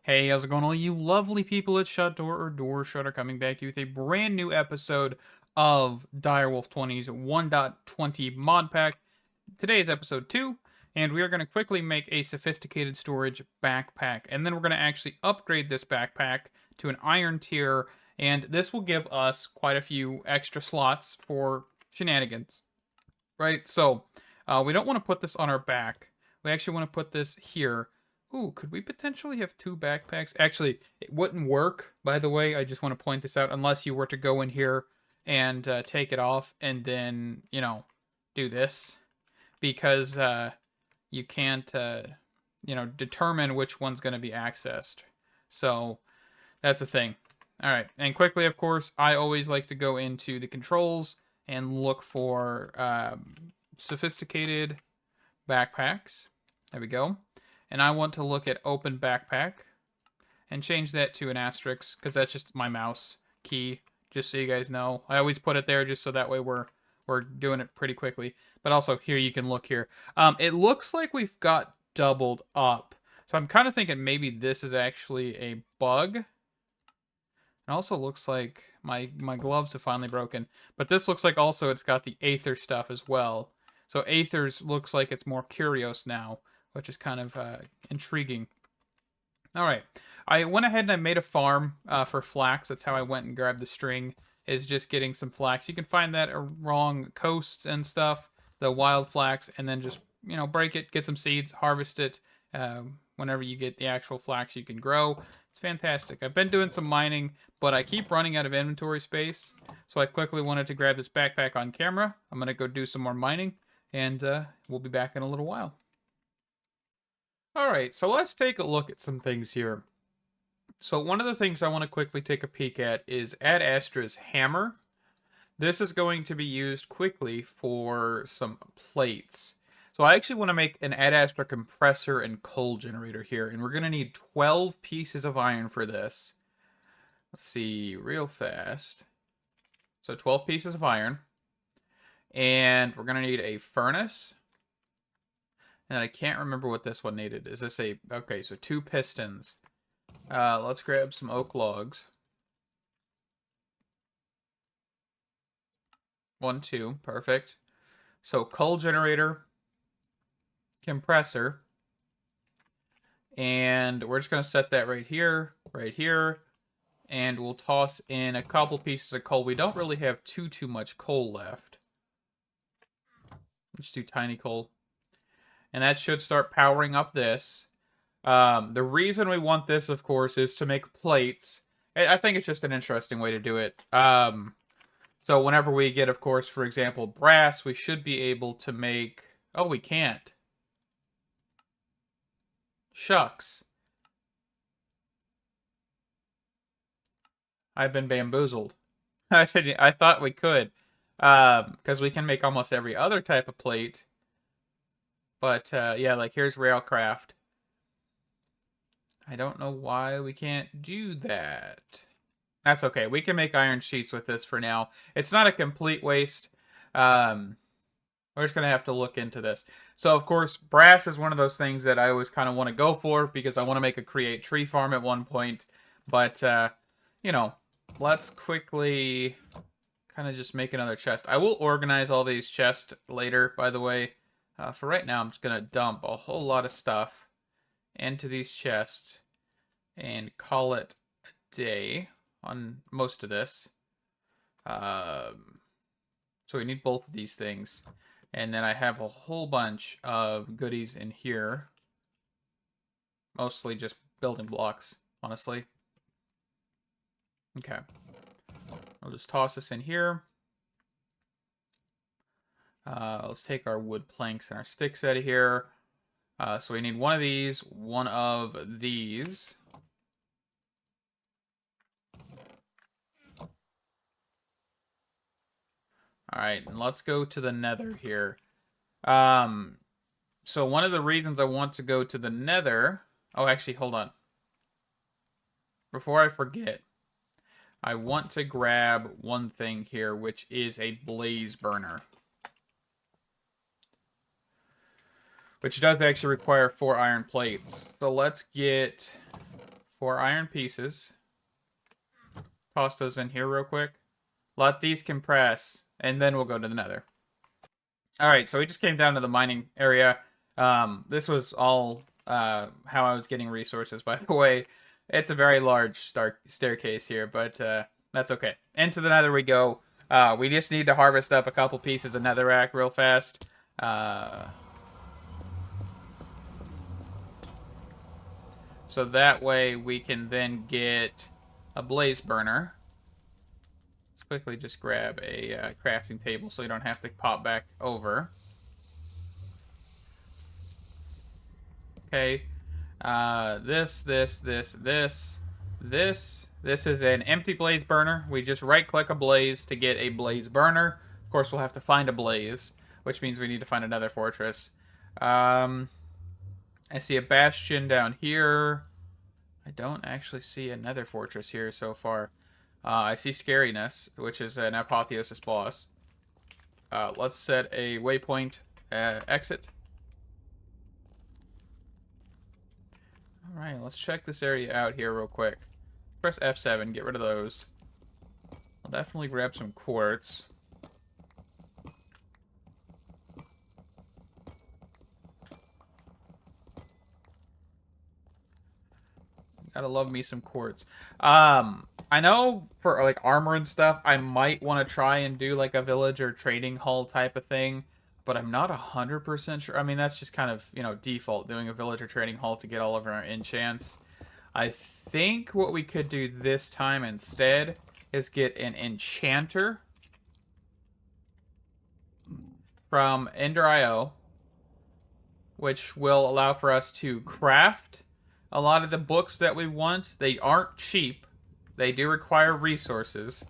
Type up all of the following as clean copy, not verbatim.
Hey, how's it going, all you lovely people at Shut Door or Doorshutter, coming back to you with a brand new episode of Direwolf20's 1.20 mod pack. Today is episode 2, and we are going to quickly make a sophisticated storage backpack, and then we're going to actually upgrade this backpack to an iron tier, and this will give us quite a few extra slots for shenanigans, right? So, we don't want to put this on our back. We actually want to put this here. Ooh, could we potentially have two backpacks? Actually, it wouldn't work, by the way. I just want to point this out, unless you were to go in here and take it off and then, do this. Because you can't, determine which one's going to be accessed. So, that's a thing. All right, and quickly, of course, I always like to go into the controls and look for sophisticated backpacks. There we go. And I want to look at open backpack and change that to an asterisk because that's just my mouse key, just so you guys know. I always put it there just so that way we're doing it pretty quickly. But also here you can look here. It looks like we've got doubled up. So I'm kind of thinking maybe this is actually a bug. It also looks like my gloves have finally broken. But this looks like also it's got the Aether stuff as well. So Aether's looks like it's more curious now, which is kind of intriguing. All right, I went ahead and I made a farm for flax. That's how I went and grabbed the string, is just getting some flax. You can find that along coasts and stuff, the wild flax, and then just, break it, get some seeds, harvest it. Whenever you get the actual flax you can grow. It's fantastic. I've been doing some mining, but I keep running out of inventory space, so I quickly wanted to grab this backpack on camera. I'm going to go do some more mining, and we'll be back in a little while. Alright, so let's take a look at some things here. So one of the things I want to quickly take a peek at is Ad Astra's hammer. This is going to be used quickly for some plates. So I actually want to make an Ad Astra compressor and coal generator here, and we're going to need 12 pieces of iron for this. Let's see, real fast. So 12 pieces of iron. And we're going to need a furnace. And I can't remember what this one needed. Is this a... Okay, so 2 pistons. Let's grab some oak logs. 1, 2. Perfect. So coal generator, compressor. And we're just going to set that right here, and we'll toss in a couple pieces of coal. We don't really have too much coal left. Let's do tiny coal. And that should start powering up this. The reason we want this, of course, is to make plates. I think it's just an interesting way to do it. So whenever we get, of course, for example, brass, we should be able to make... Oh, we can't. Shucks. I've been bamboozled. I thought we could. Because we can make almost every other type of plate. But, yeah, like here's Railcraft. I don't know why we can't do that. That's okay. We can make iron sheets with this for now. It's not a complete waste. We're just going to have to look into this. So, of course, brass is one of those things that I always kind of want to go for because I want to make a create tree farm at one point. But, let's quickly kind of just make another chest. I will organize all these chests later, by the way. For right now, I'm just going to dump a whole lot of stuff into these chests and call it a day on most of this. So we need both of these things. And then I have a whole bunch of goodies in here. Mostly just building blocks, honestly. Okay. I'll just toss this in here. Let's take our wood planks and our sticks out of here. So we need one of these, one of these. Alright, and let's go to the Nether here. So one of the reasons I want to go to the Nether... Oh, actually, hold on. Before I forget, I want to grab one thing here, which is a blaze burner. Which does actually require 4 iron plates. So let's get 4 iron pieces. Toss those in here real quick. Let these compress, and then we'll go to the Nether. Alright, so we just came down to the mining area. This was all how I was getting resources, by the way. It's a very large staircase here, but that's okay. Into the Nether we go. We just need to harvest up a couple pieces of netherrack real fast. So that way we can then get a blaze burner. Let's quickly just grab a crafting table so you don't have to pop back over. Okay. This is an empty blaze burner. We just right-click a blaze to get a blaze burner. Of course, we'll have to find a blaze, which means we need to find another fortress. I see a bastion down here. I don't actually see another fortress here so far. I see Scariness, which is an apotheosis boss. Let's set a waypoint exit. Alright, let's check this area out here real quick. Press F7, get rid of those. I'll definitely grab some quartz. Gotta love me some quartz. I know for like armor and stuff, I might want to try and do like a village or trading hall type of thing, but I'm not 100% sure. I mean, that's just kind of, you know, default, doing a village or trading hall to get all of our enchants. I think what we could do this time instead is get an enchanter from Ender.io, which will allow for us to craft a lot of the books that we want. They aren't cheap. They do require resources.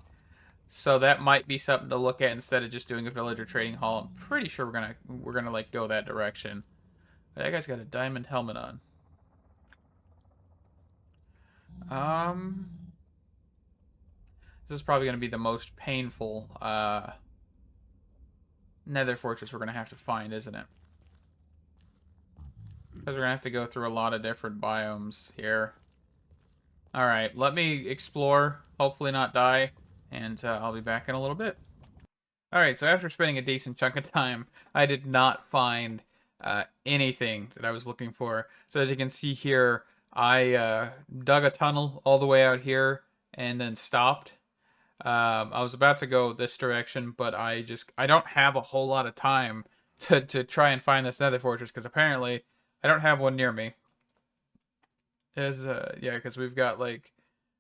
So that might be something to look at instead of just doing a village or trading hall. I'm pretty sure we're gonna like go that direction. That guy's got a diamond helmet on. This is probably gonna be the most painful Nether fortress we're gonna have to find, isn't it? Because we're gonna have to go through a lot of different biomes here. Alright, let me explore, hopefully not die, and I'll be back in a little bit. Alright, so after spending a decent chunk of time, I did not find anything that I was looking for. So as you can see here, I dug a tunnel all the way out here and then stopped. I was about to go this direction, but I don't have a whole lot of time to try and find this Nether fortress, because apparently I don't have one near me. Yeah, because we've got like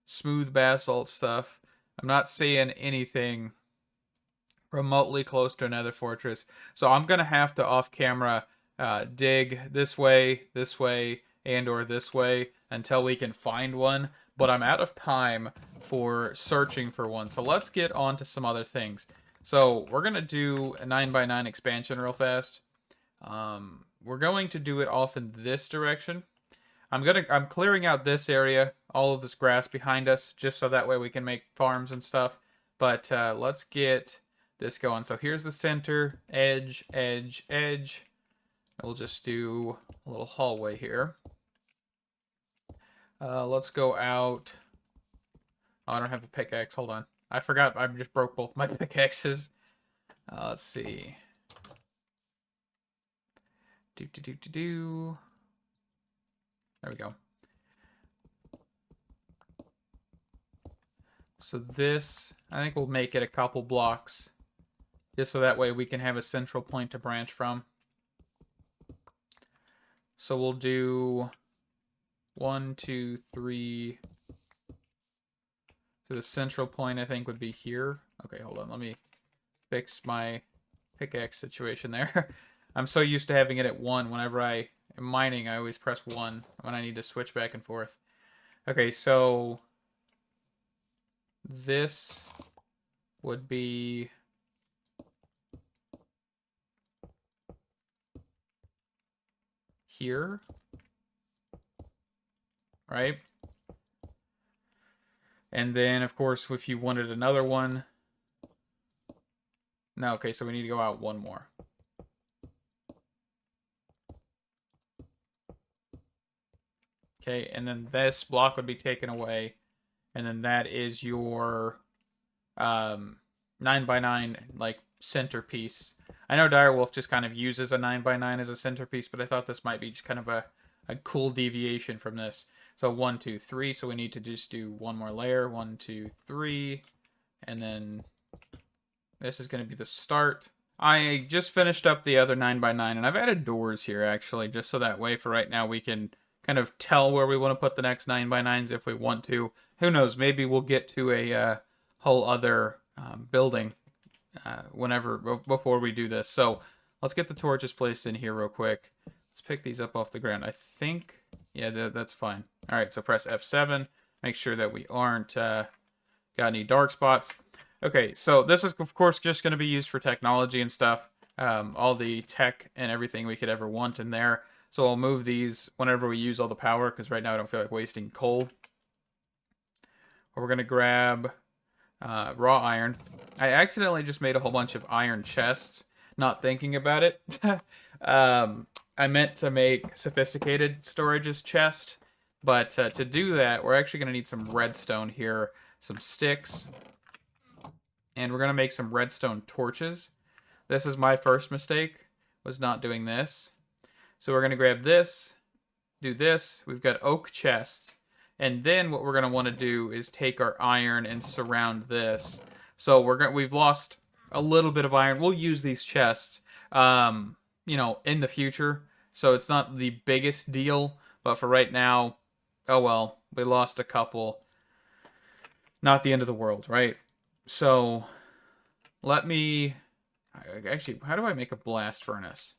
smooth basalt stuff. I'm not seeing anything remotely close to another fortress, so I'm gonna have to off camera dig this way, and or this way until we can find one. But I'm out of time for searching for one, so let's get on to some other things. So we're gonna do a 9x9 expansion real fast. We're going to do it off in this direction. I'm clearing out this area, all of this grass behind us, just so that way we can make farms and stuff. But let's get this going. So here's the center, edge, edge, edge. We'll just do a little hallway here. Let's go out. Oh, I don't have a pickaxe. Hold on. I forgot I just broke both my pickaxes. Let's see. There we go. So this, I think we'll make it a couple blocks, just so that way we can have a central point to branch from. So we'll do 1, 2, 3. So the central point, I think, would be here. Okay, hold on. Let me fix my pickaxe situation there. I'm so used to having it at 1. Whenever I am mining, I always press 1 when I need to switch back and forth. Okay, so this would be here, right? And then, of course, if you wanted another one... No, okay, so we need to go out one more. Okay, and then this block would be taken away. And then that is your 9x9 like centerpiece. I know Direwolf just kind of uses a 9x9 as a centerpiece, but I thought this might be just kind of a cool deviation from this. So 1, 2, 3. So we need to just do one more layer. 1, 2, 3. And then this is going to be the start. I just finished up the other 9x9, and I've added doors here, actually, just so that way for right now we can kind of tell where we want to put the next 9x9s if we want to. Who knows, maybe we'll get to a whole other building whenever before we do this. So let's get the torches placed in here real quick. Let's pick these up off the ground. I think, yeah, that's fine. All right, so press F7. Make sure that we aren't got any dark spots. Okay, so this is, of course, just going to be used for technology and stuff. All the tech and everything we could ever want in there. So I'll move these whenever we use all the power, because right now I don't feel like wasting coal. We're going to grab raw iron. I accidentally just made a whole bunch of iron chests, not thinking about it. I meant to make sophisticated storage's chest, but to do that, we're actually going to need some redstone here, some sticks, and we're going to make some redstone torches. This is my first mistake, was not doing this. So we're going to grab this, do this. We've got oak chests. And then what we're going to want to do is take our iron and surround this. So we've lost a little bit of iron. We'll use these chests, you know, in the future. So it's not the biggest deal, but for right now, oh well, we lost a couple. Not the end of the world, right? So let me actually, how do I make a blast furnace?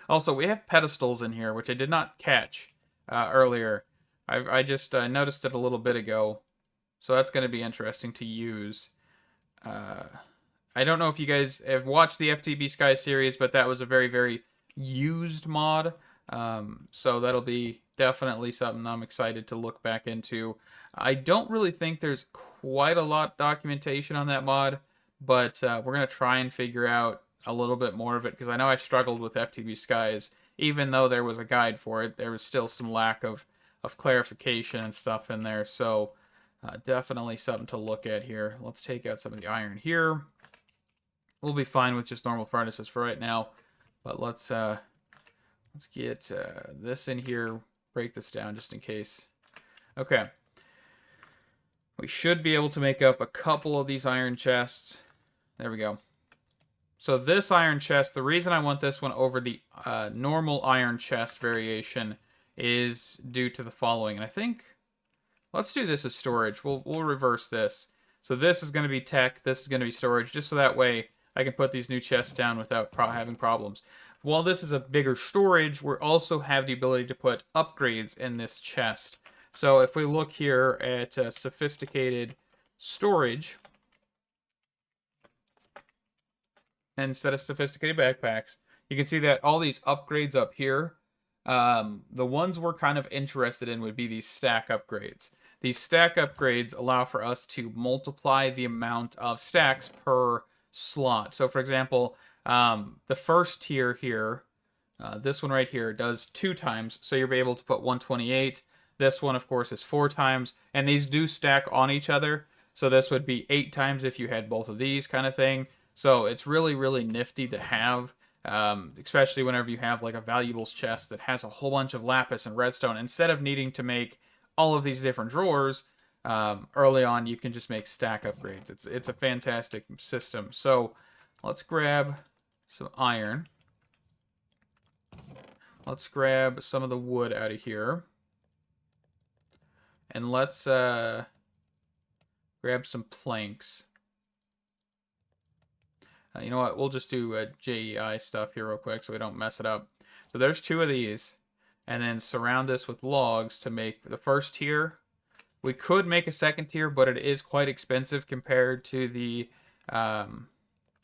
Also, we have pedestals in here, which I did not catch earlier. I just noticed it a little bit ago. So that's going to be interesting to use. I don't know if you guys have watched the FTB Sky series, but that was a very, very used mod. So that'll be definitely something I'm excited to look back into. I don't really think there's quite a lot documentation on that mod, but we're going to try and figure out a little bit more of it, because I know I struggled with FTB Skies. Even though there was a guide for it, there was still some lack of clarification and stuff in there. So definitely something to look at here. Let's take out some of the iron here. We'll be fine with just normal furnaces for right now, but let's get this in here, break this down just in case. Okay. We should be able to make up a couple of these iron chests. There we go. So this iron chest, the reason I want this one over the normal iron chest variation is due to the following. And I think, let's do this as storage. We'll reverse this. So this is going to be tech, this is going to be storage, just so that way I can put these new chests down without having problems. While this is a bigger storage, we also have the ability to put upgrades in this chest. So if we look here at sophisticated storage, instead of sophisticated backpacks, you can see that all these upgrades up here, the ones we're kind of interested in would be these stack upgrades. These stack upgrades allow for us to multiply the amount of stacks per slot. So for example, the first tier here, this one right here, does 2 times, so you'll be able to put 128. This one, of course, is 4 times, and these do stack on each other. So this would be 8 times if you had both of these, kind of thing. So it's really, really nifty to have, especially whenever you have like a valuables chest that has a whole bunch of lapis and redstone. Instead of needing to make all of these different drawers, early on you can just make stack upgrades. It's a fantastic system. So let's grab some iron. Let's grab some of the wood out of here. And let's grab some planks. You know what? We'll just do JEI stuff here real quick so we don't mess it up. So there's 2 of these. And then surround this with logs to make the first tier. We could make a second tier, but it is quite expensive compared to the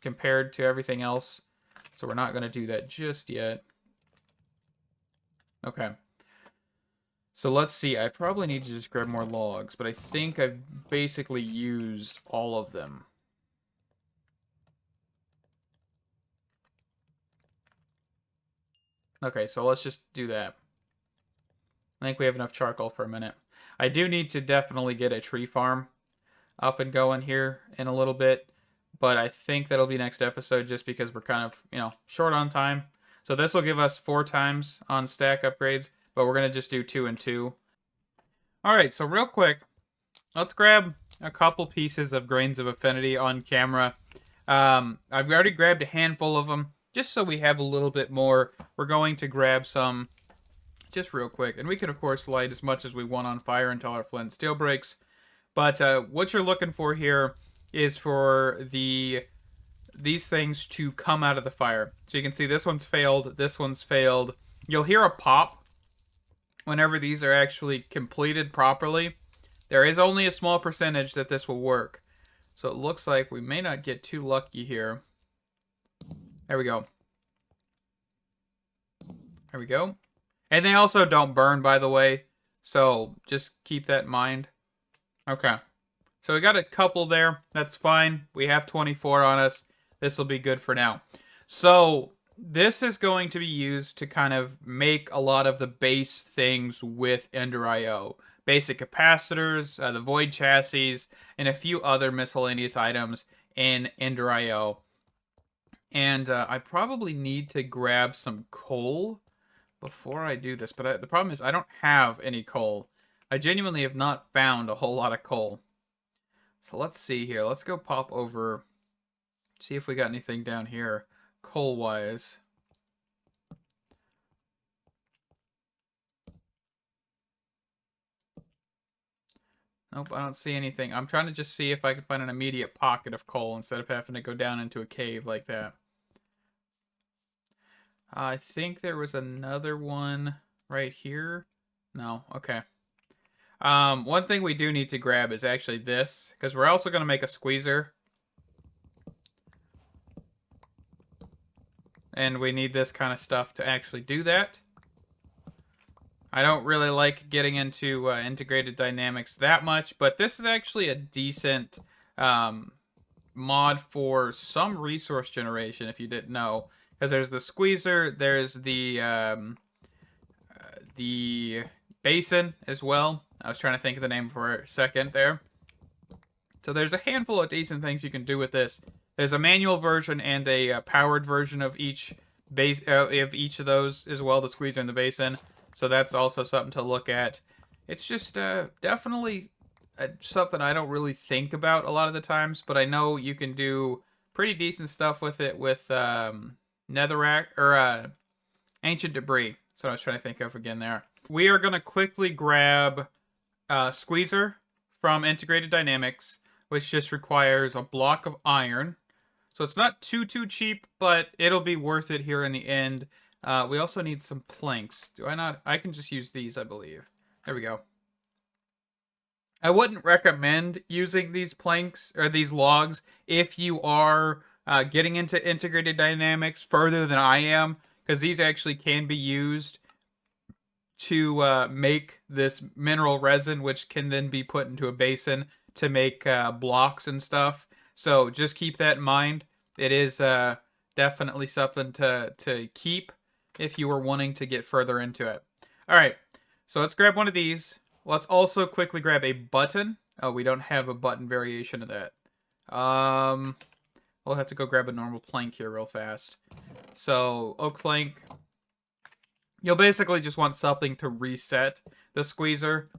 compared to everything else. So we're not going to do that just yet. Okay. So let's see. I probably need to just grab more logs, but I think I've basically used all of them. Okay, so let's just do that. I think we have enough charcoal for a minute. I do need to definitely get a tree farm up and going here in a little bit, but I think that'll be next episode just because we're kind of, short on time. So this will give us 4 times on stack upgrades, but we're going to just do 2 and 2. All right, so real quick, let's grab a couple pieces of grains of affinity on camera. I've already grabbed a handful of them, just so we have a little bit more. We're going to grab some just real quick, and we can, of course, light as much as we want on fire until our flint and steel breaks. But what you're looking for here is for these things to come out of the fire. So you can see this one's failed, this one's failed. You'll hear a pop whenever these are actually completed properly. There is only a small percentage that this will work. So it looks like we may not get too lucky here. There we go. There we go. And they also don't burn, by the way. So just keep that in mind. Okay. So we got a couple there. That's fine. We have 24 on us. This will be good for now. So this is going to be used to kind of make a lot of the base things with Ender.io. Basic capacitors, the void chassis, and a few other miscellaneous items in Ender.io. And I probably need to grab some coal before I do this. But the problem is I don't have any coal. I genuinely have not found a whole lot of coal. So let's see here. Let's go pop over. See if we got anything down here coal-wise. Nope, I don't see anything. I'm trying to just see if I can find an immediate pocket of coal instead of having to go down into a cave like that. I think there was another one right here. No, okay. One thing we do need to grab is actually this, because we're also going to make a squeezer. And we need this kind of stuff to actually do that. I don't really like getting into integrated dynamics that much, but this is actually a decent mod for some resource generation, if you didn't know. Because there's the squeezer, there's the basin as well. I was trying to think of the name for a second there. So there's a handful of decent things you can do with this. There's a manual version and a powered version of each of those as well, the squeezer and the basin. So that's also something to look at. It's just definitely something I don't really think about a lot of the times, but I know you can do pretty decent stuff with it with netherrack or ancient debris. That's what I was trying to think of again there. We are going to quickly grab squeezer from Integrated Dynamics, which just requires a block of iron. So it's not too cheap, but it'll be worth it here in the end. We also need some planks. Do I not? I can just use these, I believe. There we go. I wouldn't recommend using these planks or these logs if you are getting into Integrated Dynamics further than I am, because these actually can be used to make this mineral resin, which can then be put into a basin to make blocks and stuff. So just keep that in mind. It is definitely something to keep if you were wanting to get further into it. All right, so let's grab one of these. Let's also quickly grab a button. Oh, we don't have a button variation of that. We'll have to go grab a normal plank here real fast. So oak plank. You'll basically just want something to reset the squeezer.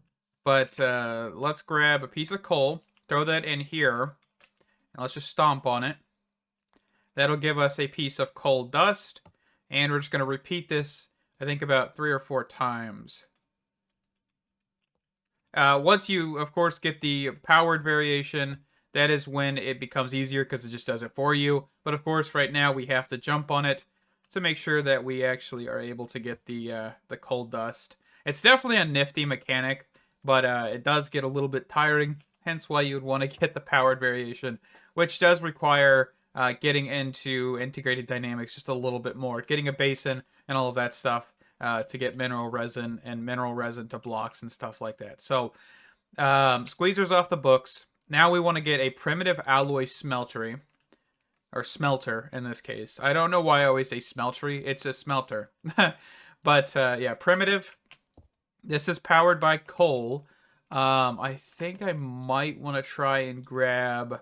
But let's grab a piece of coal. Throw that in here. And let's just stomp on it. That'll give us a piece of coal dust. And we're just going to repeat this, I think, about 3 or 4 times. Once you, of course, get the powered variation, that is when it becomes easier because it just does it for you. But, of course, right now we have to jump on it to make sure that we actually are able to get the coal dust. It's definitely a nifty mechanic, but it does get a little bit tiring, hence why you would want to get the powered variation, which does require getting into Integrated Dynamics just a little bit more, getting a basin and all of that stuff to get mineral resin and mineral resin to blocks and stuff like that. So squeezers off the books. Now we want to get a primitive alloy smeltery, or smelter in this case. I don't know why I always say smeltery. It's a smelter. But yeah, primitive. This is powered by coal. I think I might want to try and grab...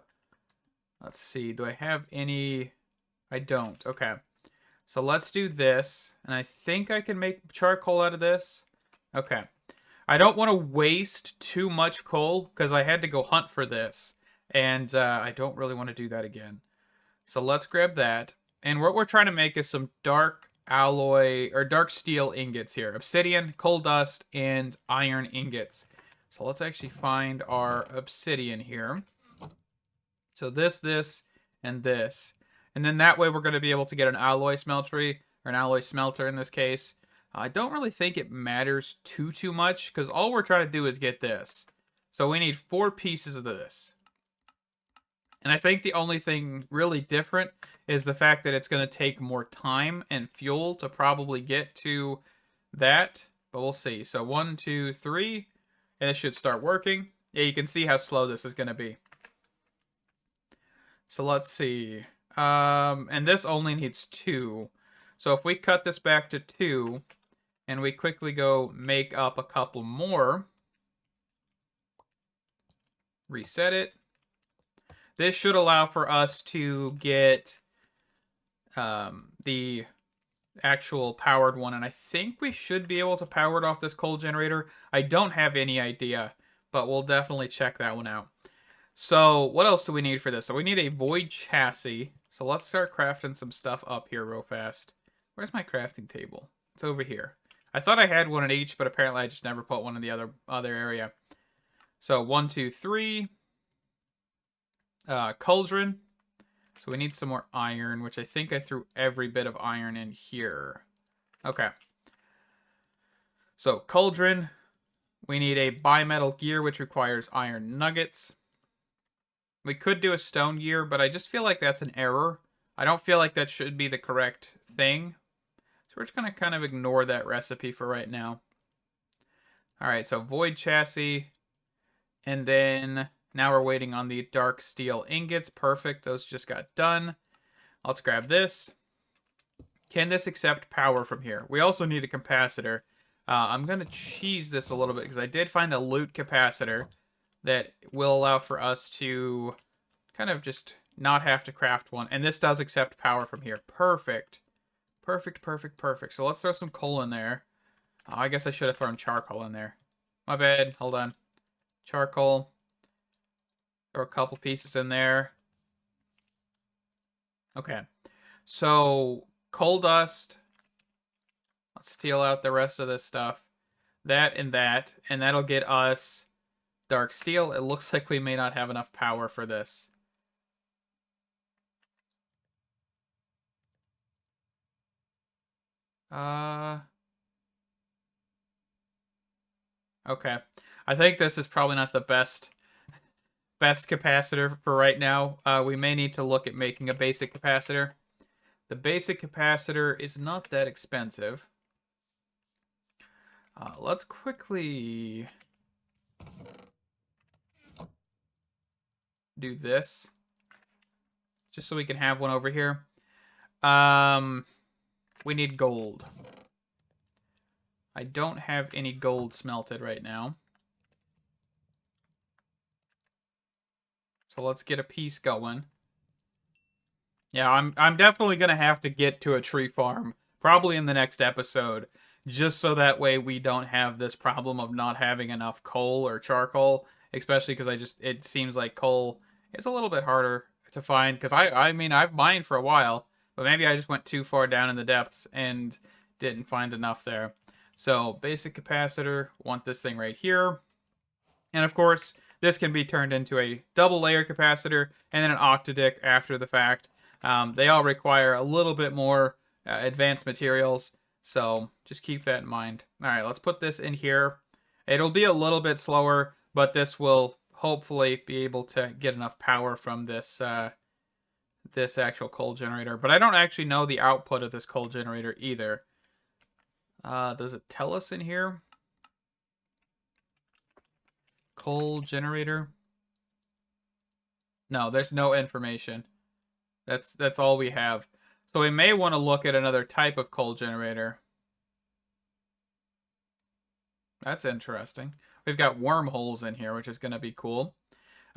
Let's see. Do I have any... I don't. Okay. So let's do this. And I think I can make charcoal out of this. Okay. I don't want to waste too much coal because I had to go hunt for this. And I don't really want to do that again. So let's grab that. And what we're trying to make is some dark alloy or dark steel ingots here. Obsidian, coal dust, and iron ingots. So let's actually find our obsidian here. So this, and this. And then that way we're going to be able to get an alloy smeltery, or an alloy smelter in this case. I don't really think it matters too much, because all we're trying to do is get this. So we need 4 pieces of this. And I think the only thing really different is the fact that it's going to take more time and fuel to probably get to that. But we'll see. So 1, 2, 3, and it should start working. Yeah, you can see how slow this is going to be. So let's see. And this only needs 2. So if we cut this back to 2, and we quickly go make up a couple more, reset it. This should allow for us to get the actual powered one, and I think we should be able to power it off this coal generator. I don't have any idea, but we'll definitely check that one out. So what else do we need for this? So we need a void chassis. So let's start crafting some stuff up here real fast. Where's my crafting table? It's over here. I thought I had one in each, but apparently I just never put one in the other area. So 1, 2, 3. Cauldron. So we need some more iron, which I think I threw every bit of iron in here. Okay. So cauldron. We need a bimetal gear, which requires iron nuggets. We could do a stone gear, but I just feel like that's an error. I don't feel like that should be the correct thing. So we're just going to kind of ignore that recipe for right now. Alright, so void chassis. And then now we're waiting on the dark steel ingots. Perfect, those just got done. Let's grab this. Can this accept power from here? We also need a capacitor. I'm going to cheese this a little bit because I did find a loot capacitor that will allow for us to kind of just not have to craft one. And this does accept power from here. Perfect. Perfect, perfect, perfect. So let's throw some coal in there. Oh, I guess I should have thrown charcoal in there. My bad. Hold on. Charcoal. Throw a couple pieces in there. Okay. So, coal dust. Let's steal out the rest of this stuff. That. And that'll get us dark steel. It looks like we may not have enough power for this. Okay. I think this is probably not the best capacitor for right now. We may need to look at making a basic capacitor. The basic capacitor is not that expensive. Let's quickly do this. Just so we can have one over here. We need gold. I don't have any gold smelted right now. So let's get a piece going. Yeah, I'm definitely gonna have to get to a tree farm, probably in the next episode, just so that way we don't have this problem of not having enough coal or charcoal, especially because it seems like coal is a little bit harder to find, because I mean, I've mined for a while, but maybe I just went too far down in the depths and didn't find enough there. So, basic capacitor, want this thing right here. And of course, this can be turned into a double layer capacitor and then an octadic after the fact. They all require a little bit more advanced materials, so just keep that in mind. Alright, let's put this in here. It'll be a little bit slower, but this will hopefully be able to get enough power from this this actual coal generator. But I don't actually know the output of this coal generator either. Does it tell us in here? Coal generator? No, there's no information. That's all we have. So we may want to look at another type of coal generator. That's interesting. We've got wormholes in here, which is going to be cool.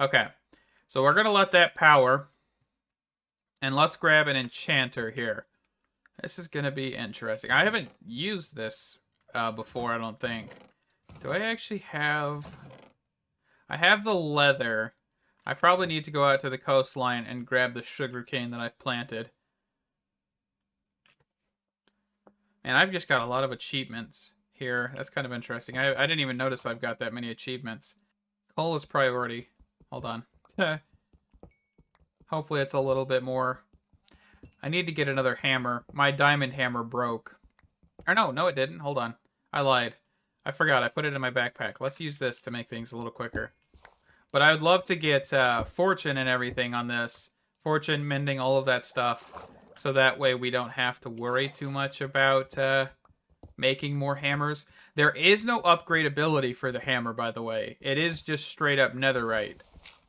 Okay, so we're going to let that power. And let's grab an enchanter here. This is going to be interesting. I haven't used this before, I don't think. Do I actually have... I have the leather. I probably need to go out to the coastline and grab the sugarcane that I've planted. And I've just got a lot of achievements here. That's kind of interesting. I didn't even notice I've got that many achievements. Coal is priority. Hold on. Hopefully it's a little bit more. I need to get another hammer. My diamond hammer broke. Or no, it didn't. Hold on. I lied. I forgot. I put it in my backpack. Let's use this to make things a little quicker. But I would love to get fortune and everything on this. Fortune, mending, all of that stuff. So that way we don't have to worry too much about making more hammers. There is no upgradability for the hammer, by the way. It is just straight up netherite.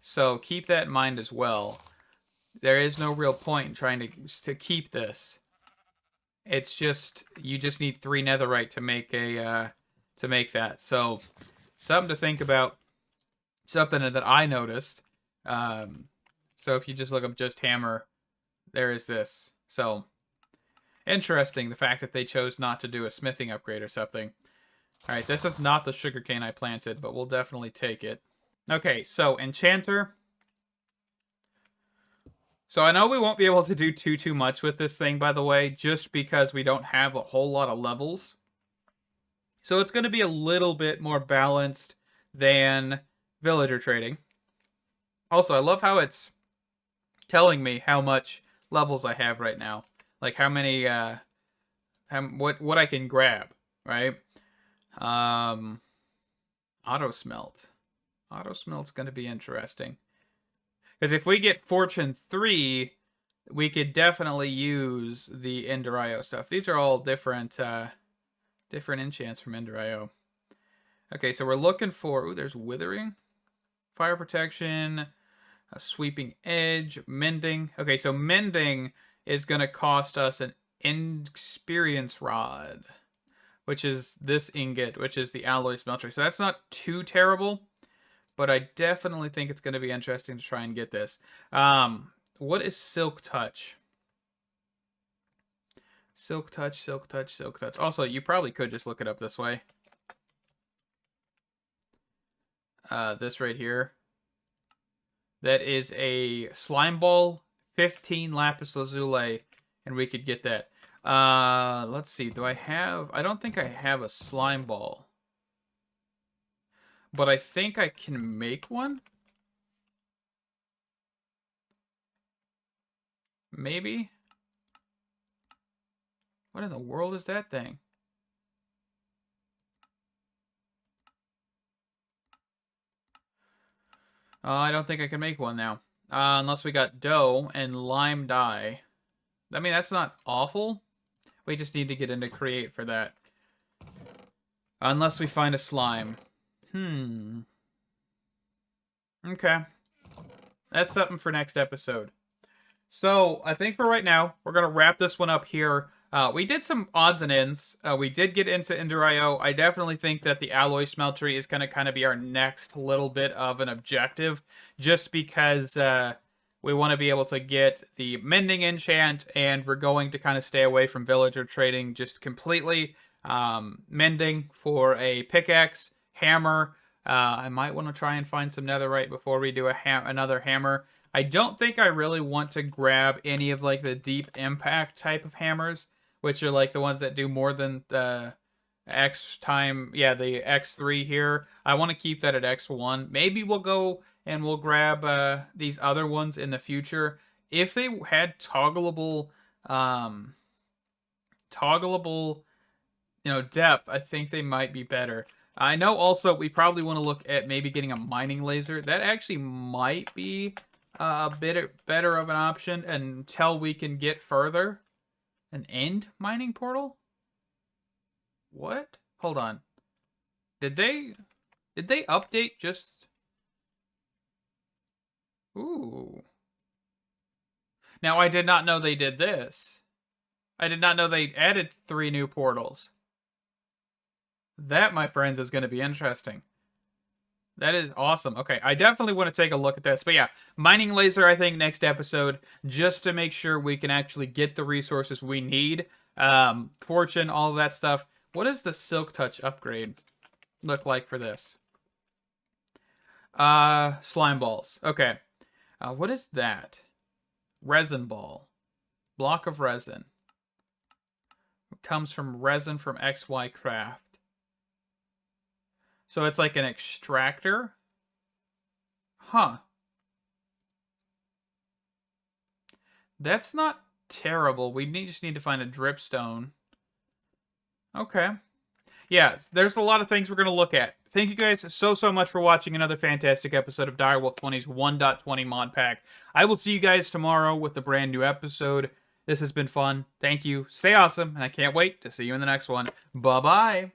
So keep that in mind as well. There is no real point in trying to keep this. It's just, you just need 3 netherite to make a to make that. So something to think about. Something that I noticed. So if you just look up just hammer, there is this. So interesting, the fact that they chose not to do a smithing upgrade or something. All right, this is not the sugarcane I planted, but we'll definitely take it. Okay, so enchanter. So I know we won't be able to do too much with this thing, by the way, just because we don't have a whole lot of levels. So it's going to be a little bit more balanced than villager trading. Also, I love how it's telling me how much levels I have right now. Like how many, what I can grab, right? Auto smelt. Auto smelt's going to be interesting. Because if we get Fortune 3, we could definitely use the Ender.io stuff. These are all different different enchants from Ender.io. Okay, so we're looking for... Ooh, there's Withering. Fire Protection. A Sweeping Edge. Mending. Okay, so Mending is going to cost us an Experience Rod. Which is this ingot, which is the Alloy Smelter. So that's not too terrible. But I definitely think it's going to be interesting to try and get this. What is Silk Touch? Silk Touch, Silk Touch, Silk Touch. Also, you probably could just look it up this way. This right here. That is a slime ball, 15 lapis lazuli, and we could get that. Let's see. Do I have... I don't think I have a slime ball. But I think I can make one? Maybe? What in the world is that thing? I don't think I can make one now. Unless we got dough and lime dye. I mean, that's not awful. We just need to get into create for that. Unless we find a slime. Okay. That's something for next episode. So, I think for right now, we're going to wrap this one up here. We did some odds and ends. We did get into Ender.io. I definitely think that the Alloy Smeltery is going to kind of be our next little bit of an objective. Just because we want to be able to get the Mending enchant, and we're going to kind of stay away from villager trading just completely. Mending for a pickaxe, hammer. I might want to try and find some netherite before we do another hammer. I don't think I really want to grab any of like the deep impact type of hammers, which are like the ones that do more than the X time. Yeah, the X3 here. I want to keep that at X1. Maybe we'll go and we'll grab these other ones in the future. If they had toggleable, depth, I think they might be better. I know also we probably want to look at maybe getting a mining laser. That actually might be a bit better of an option until we can get further. An end mining portal? What? Hold on. Did they update just... Ooh. Now, I did not know they did this. I did not know they added 3 new portals. That, my friends, is going to be interesting. That is awesome. Okay, I definitely want to take a look at this. But yeah, mining laser, I think, next episode, just to make sure we can actually get the resources we need. Fortune, all of that stuff. What does the Silk Touch upgrade look like for this? Slime balls. Okay. What is that? Resin ball. Block of resin. It comes from resin from XY Craft. So it's like an extractor? Huh. That's not terrible. We just need to find a dripstone. Okay. Yeah, there's a lot of things we're going to look at. Thank you guys so much for watching another fantastic episode of Direwolf20's 1.20 mod pack. I will see you guys tomorrow with a brand new episode. This has been fun. Thank you. Stay awesome, and I can't wait to see you in the next one. Bye-bye.